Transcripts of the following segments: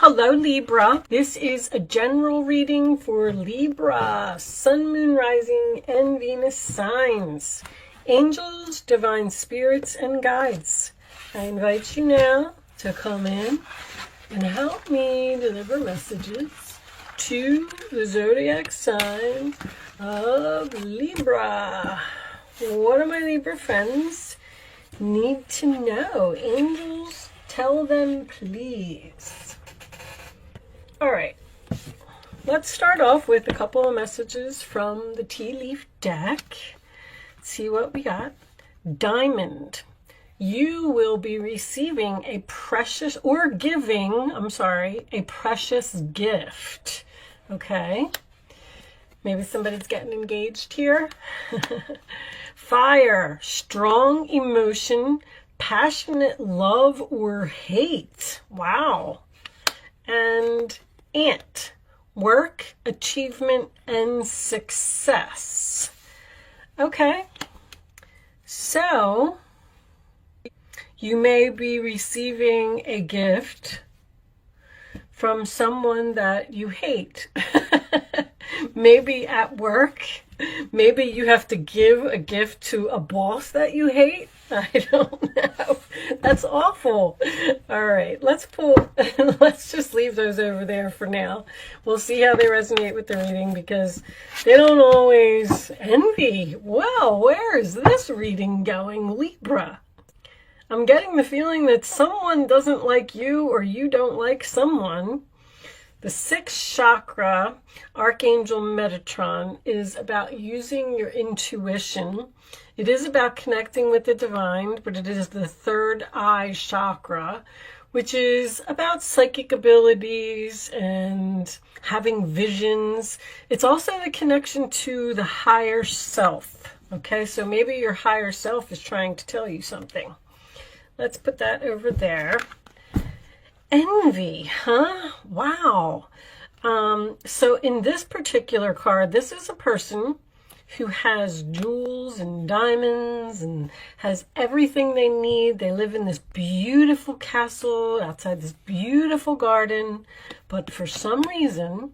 Hello, Libra. This is a general reading for Libra, Sun, Moon, Rising, and Venus signs. Angels, divine spirits, and guides. I invite you now to come in and help me deliver messages to the zodiac sign of Libra. What do my Libra friends need to know? Angels, tell them please. All right, let's start off with a couple of messages from the tea leaf deck. Let's see what we got. Diamond. You will be receiving a precious, or giving, a precious gift. Okay. Maybe somebody's getting engaged here. Fire. Strong emotion, passionate love or hate. Wow. And Ant. Work, achievement, and success. Okay. So, you may be receiving a gift from someone that you hate. Maybe at work. Maybe you have to give a gift to a boss that you hate. I don't know. That's awful. All right, let's just leave those over there for now. We'll see how they resonate with the reading because they don't always envy. Well, where is this reading going, Libra? I'm getting the feeling that someone doesn't like you or you don't like someone. The sixth chakra, Archangel Metatron, is about using your intuition. It is about connecting with the divine, but it is the third eye chakra, which is about psychic abilities and having visions. It's also the connection to the higher self. Okay, so maybe your higher self is trying to tell you something. Let's put that over there. Envy, huh? Wow. So in this particular card, this is a person who has jewels and diamonds and has everything they need. They live in this beautiful castle outside this beautiful garden, but for some reason,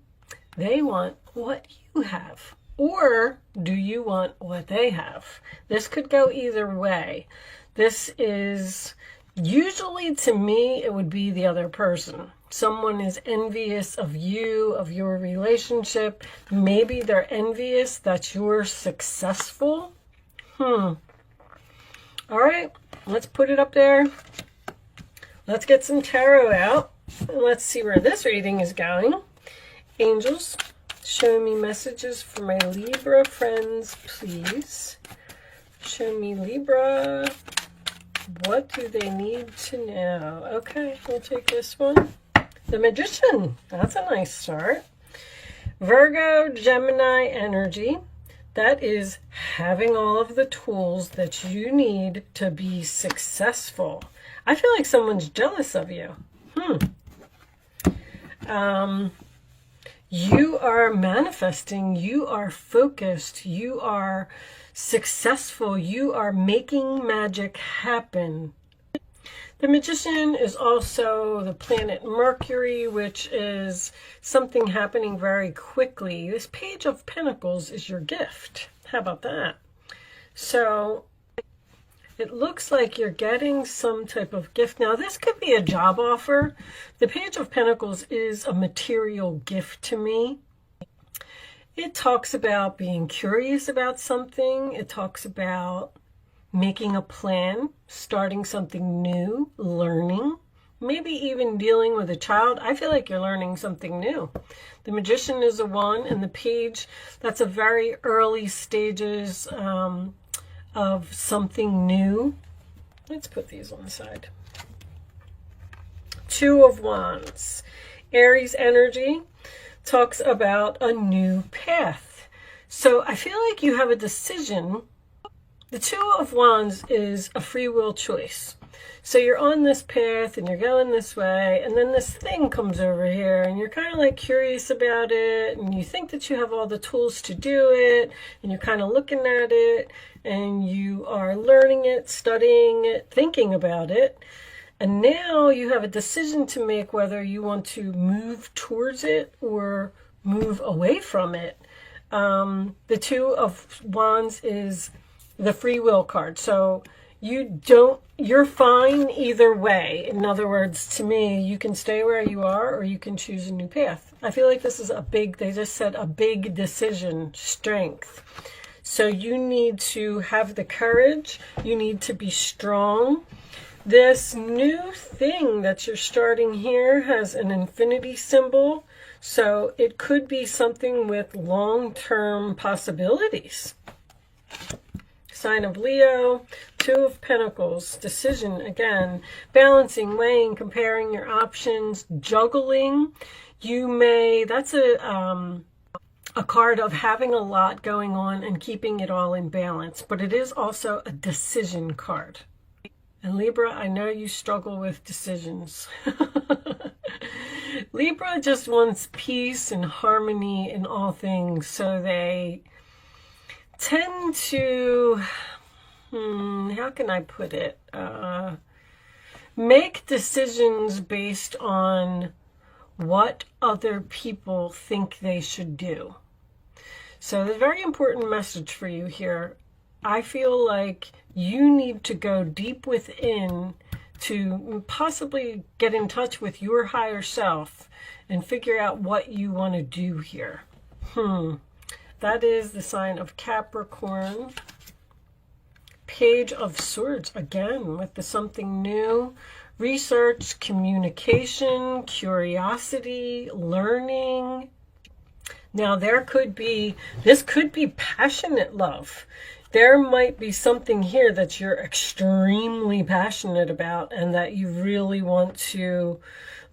they want what you have. Or do you want what they have? This could go either way. This is usually, to me, it would be the other person. Someone is envious of you, of your relationship. Maybe they're envious that you're successful. All right, let's put it up there. Let's get some tarot out. And let's see where this reading is going. Angels, show me messages for my Libra friends, please. Show me Libra. What do they need to know? Okay, we'll take this one. The Magician. That's a nice start. Virgo, Gemini energy. That is having all of the tools that you need to be successful. I feel like someone's jealous of you. You are manifesting. You are focused. You are successful. You are making magic happen. The Magician is also the planet Mercury, which is something happening very quickly. This Page of Pentacles is your gift. How about that? So it looks like you're getting some type of gift. Now, this could be a job offer. The Page of Pentacles is a material gift to me. It talks about being curious about something. It talks about making a plan, starting something new, learning, maybe even dealing with a child. I feel like you're learning something new. The Magician is a 1, and the Page, that's a very early stages of something new. Let's put these on the side. 2 of Wands. Aries energy talks about a new path. So I feel like you have a decision. The 2 of Wands is a free will choice. So you're on this path and you're going this way, and then this thing comes over here and you're kind of like curious about it, and you think that you have all the tools to do it, and you're kind of looking at it, and you are learning it, studying it, thinking about it, And now you have a decision to make whether you want to move towards it or move away from it. The Two of Wands is the free will card. So you're fine either way. In other words, to me, you can stay where you are or you can choose a new path. I feel like this is they just said a big decision, strength. So you need to have the courage. You need to be strong. This new thing that you're starting here has an infinity symbol. So it could be something with long-term possibilities. Sign of Leo, Two of Pentacles, decision again, balancing, weighing, comparing your options, juggling. That's a card of having a lot going on and keeping it all in balance, but it is also a decision card. And Libra, I know you struggle with decisions. Libra just wants peace and harmony in all things, so they tend to, how can I put it, make decisions based on what other people think they should do. So the very important message for you here, I feel like you need to go deep within to possibly get in touch with your higher self and figure out what you want to do here. That is the sign of Capricorn. Page of Swords, again, with the something new. Research, communication, curiosity, learning. Now, this could be passionate love. There might be something here that you're extremely passionate about and that you really want to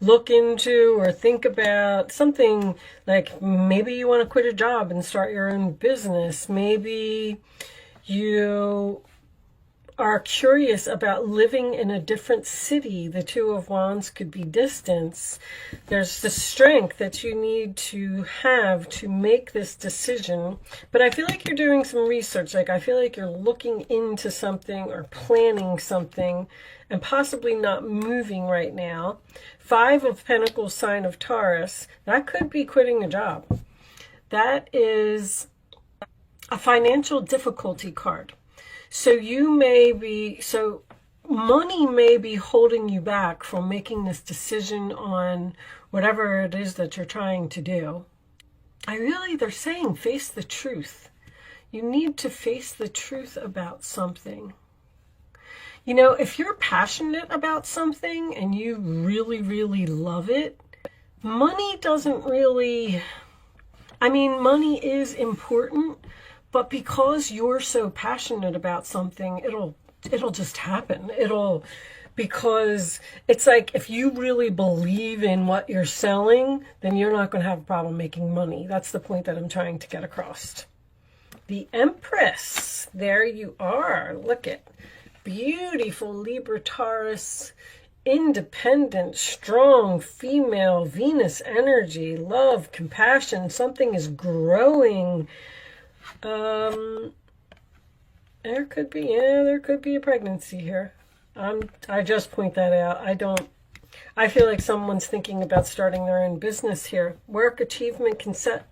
look into or think about. Something like maybe you want to quit a job and start your own business. Maybe you are curious about living in a different city. The Two of Wands could be distance. There's the strength that you need to have to make this decision. But I feel like you're doing some research. Like I feel like you're looking into something or planning something and possibly not moving right now. Five of Pentacles, sign of Taurus. That could be quitting a job. That is a financial difficulty card. So money may be holding you back from making this decision on whatever it is that you're trying to do. They're saying face the truth. You need to face the truth about something. You know, if you're passionate about something and you really, really love it, money doesn't really, money is important. But because you're so passionate about something, it'll just happen. Because it's like if you really believe in what you're selling, then you're not going to have a problem making money. That's the point that I'm trying to get across. The Empress, there you are. Look at beautiful Libra Taurus, independent, strong, female, Venus energy, love, compassion. Something is growing. There could be a pregnancy here. I just point that out. I feel like someone's thinking about starting their own business here. Work, achievement,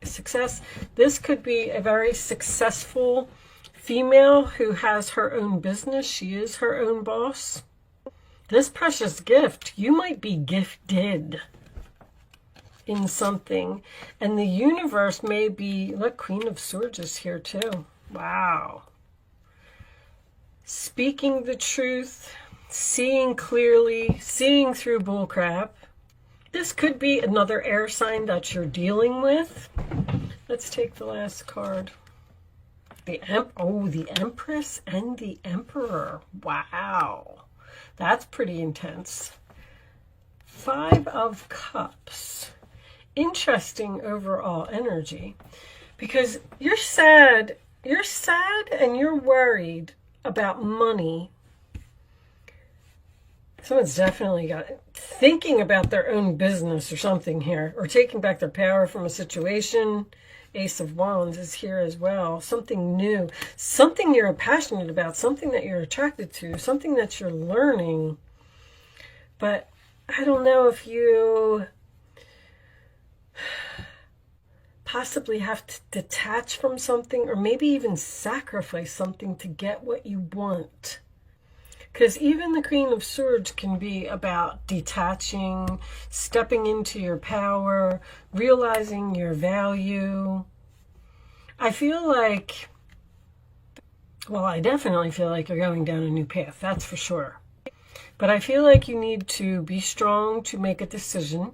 success. This could be a very successful female who has her own business. She is her own boss. This precious gift, you might be gifted in something, and the universe may be, look, Queen of Swords is here too. Wow. Speaking the truth, seeing clearly, seeing through bullcrap. This could be another air sign that you're dealing with. Let's take the last card. The Empress and the Emperor. Wow. That's pretty intense. Five of Cups. Interesting overall energy, because you're sad and you're worried about money. Someone's definitely thinking about their own business or something here, or taking back their power from a situation. Ace of Wands is here as well. Something new, something you're passionate about, something that you're attracted to, something that you're learning. But I don't know if you possibly have to detach from something or maybe even sacrifice something to get what you want. Because even the Queen of Swords can be about detaching, stepping into your power, realizing your value. I feel like, well, I definitely feel like you're going down a new path, that's for sure. But I feel like you need to be strong to make a decision.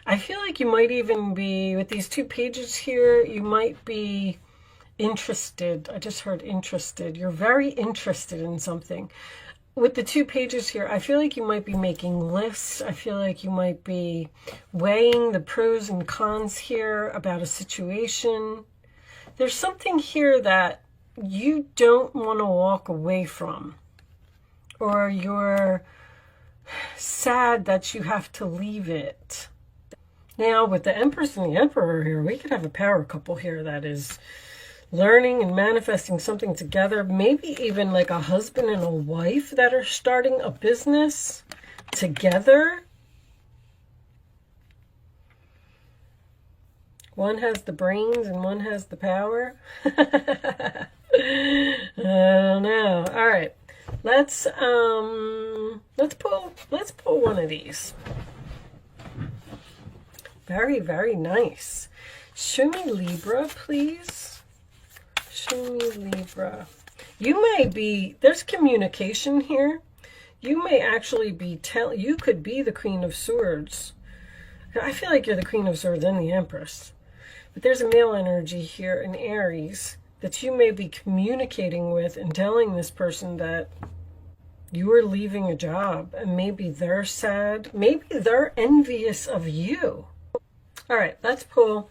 I feel like you might even be, with these 2 pages here, you might be interested. I just heard interested. You're very interested in something. With the 2 pages here, I feel like you might be making lists. I feel like you might be weighing the pros and cons here about a situation. There's something here that you don't want to walk away from, or you're sad that you have to leave it. Now, with the Empress and the Emperor here, we could have a power couple here that is learning and manifesting something together. Maybe even like a husband and a wife that are starting a business together. One has the brains and one has the power. I don't know. All right. Let's pull one of these. Very, very nice. Show me Libra, please. Show me Libra. You may be, there's communication here. You may actually be you could be the Queen of Swords. I feel like you're the Queen of Swords and the Empress. But there's a male energy here in Aries that you may be communicating with and telling this person that you are leaving a job, and maybe they're sad. Maybe they're envious of you. All right, let's pull.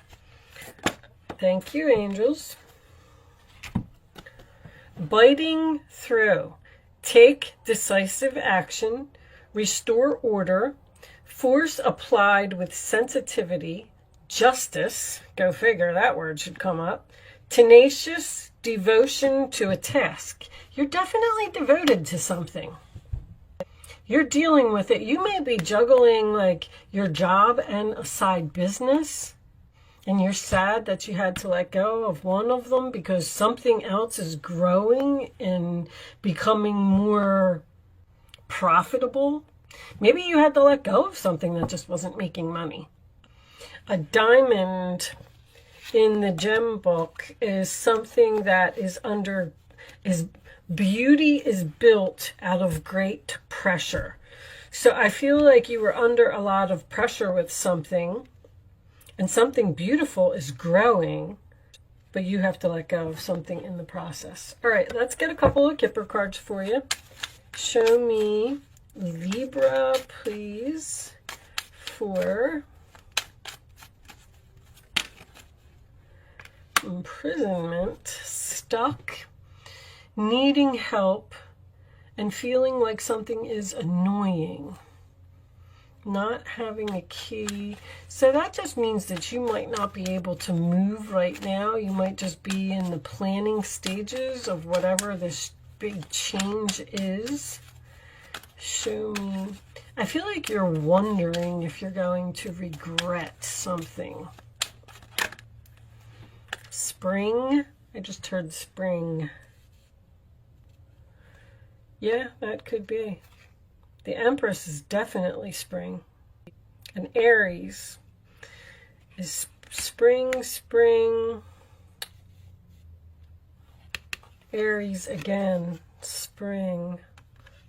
Thank you, angels. Biting through. Take decisive action. Restore order. Force applied with sensitivity. Justice. Go figure, that word should come up. Tenacious devotion to a task. You're definitely devoted to something. You're dealing with it. You may be juggling like your job and a side business, and you're sad that you had to let go of one of them because something else is growing and becoming more profitable. Maybe you had to let go of something that just wasn't making money. A diamond in the gem book is something that is beauty is built out of great pressure. So I feel like you were under a lot of pressure with something, and something beautiful is growing, but you have to let go of something in the process. All right, let's get a couple of Kipper cards for you. Show me Libra, please, for imprisonment, stuck, needing help, and feeling like something is annoying. Not having a key. So that just means that you might not be able to move right now. You might just be in the planning stages of whatever this big change is. Show me. I feel like you're wondering if you're going to regret something. Spring. I just heard spring. Yeah, that could be. The Empress is definitely spring. And Aries is spring, spring. Aries again, spring.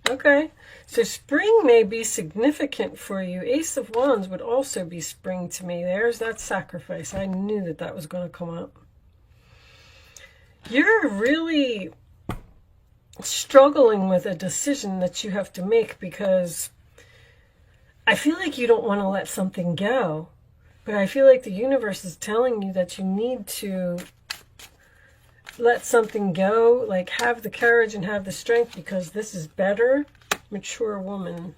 Okay, so spring may be significant for you. Ace of Wands would also be spring to me. There's that sacrifice. I knew that that was going to come up. You're really struggling with a decision that you have to make, because I feel like you don't want to let something go, but I feel like the universe is telling you that you need to let something go, like have the courage and have the strength, because this is better. Mature woman,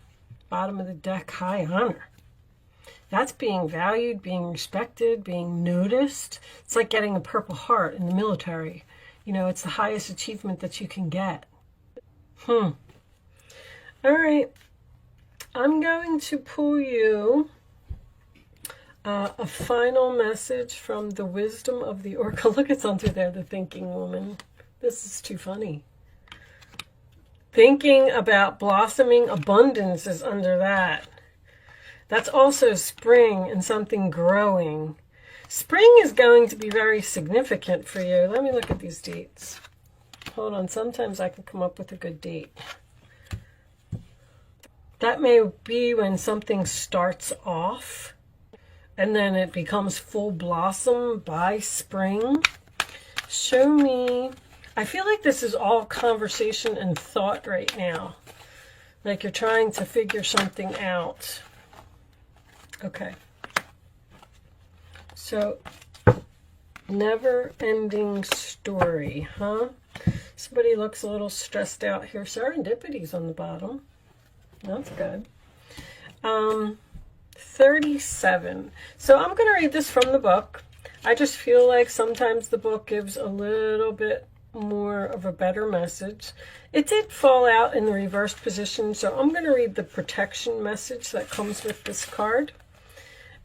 bottom of the deck, high honor. That's being valued, being respected, being noticed. It's like getting a Purple Heart in the military. You know, it's the highest achievement that you can get. All right. I'm going to pull you a final message from the wisdom of the Oracle. Look, it's under there, the thinking woman. This is too funny. Thinking about blossoming abundance is under that. That's also spring and something growing. Spring is going to be very significant for you. Let me look at these dates. Hold on, sometimes I can come up with a good date. That may be when something starts off and then it becomes full blossom by spring. Show me. I feel like this is all conversation and thought right now. Like you're trying to figure something out. Okay. So, never-ending story, huh? Somebody looks a little stressed out here. Serendipity's on the bottom. That's good. 37. So I'm going to read this from the book. I just feel like sometimes the book gives a little bit more of a better message. It did fall out in the reverse position, so I'm going to read the protection message that comes with this card.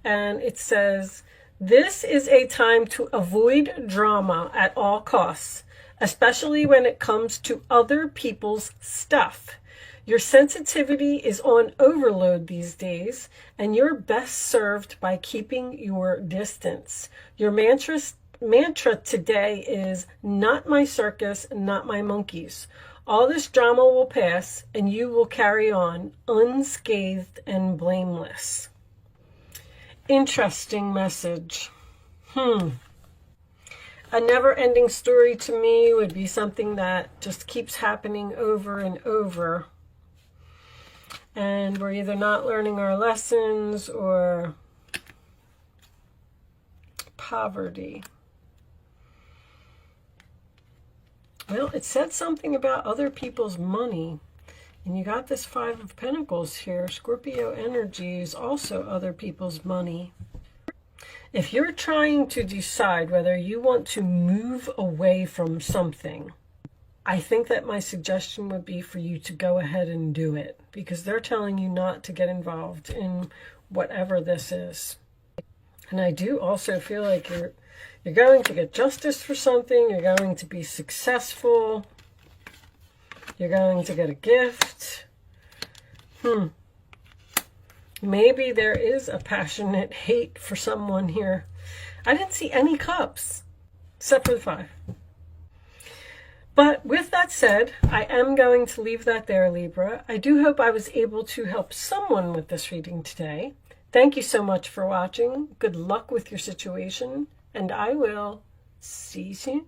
And it says, this is a time to avoid drama at all costs, especially when it comes to other people's stuff. Your sensitivity is on overload these days, and you're best served by keeping your distance. Your mantra today is, not my circus, not my monkeys. All this drama will pass, and you will carry on unscathed and blameless. Interesting message. A never-ending story to me would be something that just keeps happening over and over. And we're either not learning our lessons or poverty. Well, it said something about other people's money. And you got this Five of Pentacles here. Scorpio energy is also other people's money. If you're trying to decide whether you want to move away from something, I think that my suggestion would be for you to go ahead and do it, because they're telling you not to get involved in whatever this is. And I do also feel like you're going to get justice for something. You're going to be successful. You're going to get a gift. Maybe there is a passionate hate for someone here. I didn't see any cups, except for the 5. But with that said, I am going to leave that there, Libra. I do hope I was able to help someone with this reading today. Thank you so much for watching. Good luck with your situation, and I will see you soon.